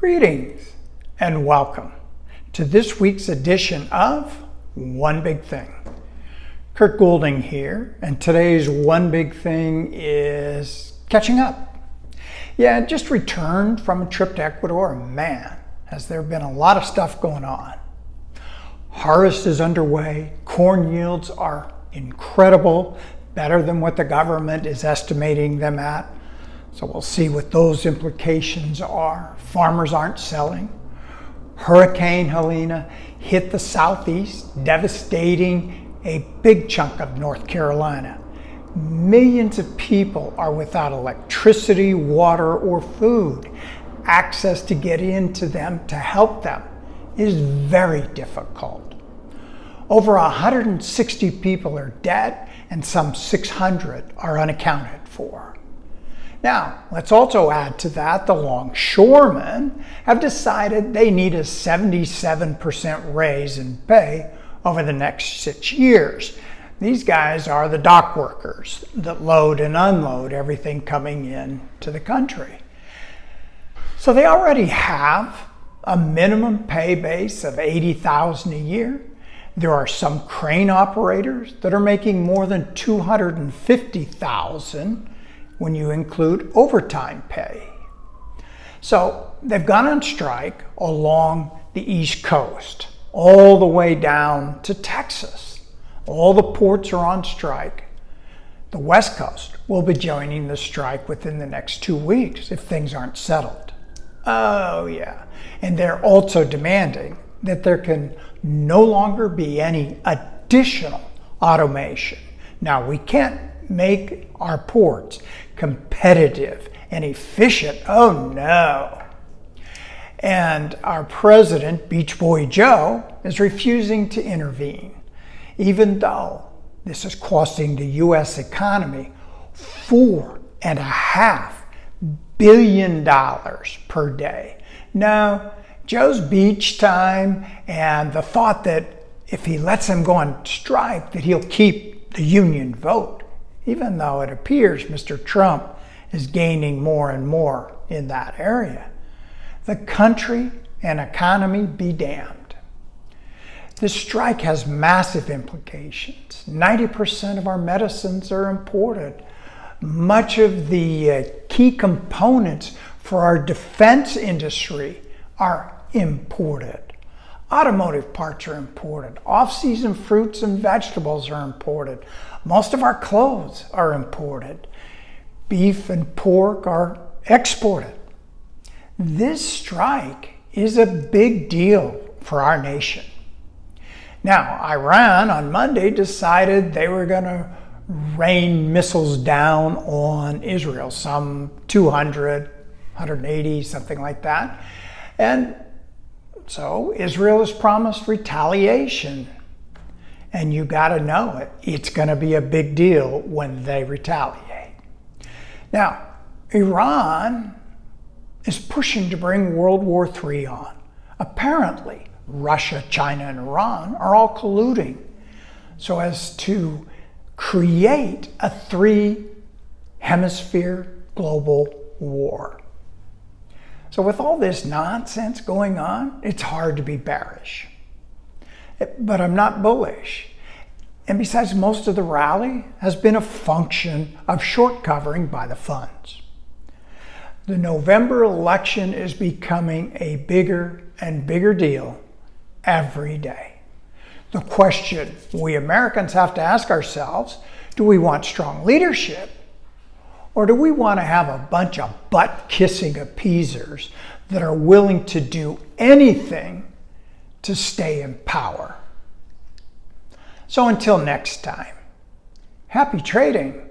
Greetings and welcome to this week's edition of One Big Thing. Kurt Goulding here, and today's one big thing is catching up. Yeah, just returned from a trip to Ecuador. Man, has there been a lot of stuff going on. Harvest is underway, corn yields are incredible, better than what the government is estimating them at. So we'll see what those implications are. Farmers aren't selling. Hurricane Helene hit the southeast, devastating a big chunk of North Carolina. Millions of people are without electricity, water, or food. Access to get into them to help them is very difficult. Over 160 people are dead and some 600 are unaccounted for. Now, let's also add to that the longshoremen have decided they need a 77% raise in pay over the next 6 years. These guys are the dock workers that load and unload everything coming in to the country. So they already have a minimum pay base of $80,000 a year. There are some crane operators that are making more than $250,000 when you include overtime pay. So they've gone on strike along the East Coast, all the way down to Texas. All the ports are on strike. The West Coast will be joining the strike within the next 2 weeks if things aren't settled. Oh yeah, and they're also demanding that there can no longer be any additional automation. Now, we can't make our ports competitive and efficient. Oh no. And our president, Beach Boy Joe, is refusing to intervene, even though this is costing the U.S. economy $4.5 billion per day. No, Joe's beach time and the thought that if he lets them go on strike, that he'll keep the union vote, even though it appears Mr. Trump is gaining more and more in that area. The country and economy be damned. This strike has massive implications. 90% of our medicines are imported. Much of the key components for our defense industry are imported. Automotive parts are imported. Off-season fruits and vegetables are imported. Most of our clothes are imported. Beef and pork are exported. This strike is a big deal for our nation. Now, Iran on Monday decided they were going to rain missiles down on Israel, some 200, 180, something like that. And so Israel has promised retaliation. And you got to know it. It's going to be a big deal when they retaliate. Now, Iran is pushing to bring World War III on. Apparently, Russia, China, and Iran are all colluding so as to create a 3-hemisphere global war. So with all this nonsense going on, it's hard to be bearish. But I'm not bullish. And besides, most of the rally has been a function of short covering by the funds. The November election is becoming a bigger and bigger deal every day. The question we Americans have to ask ourselves, do we want strong leadership? Or do we want to have a bunch of butt-kissing appeasers that are willing to do anything to stay in power? So until next time, happy trading.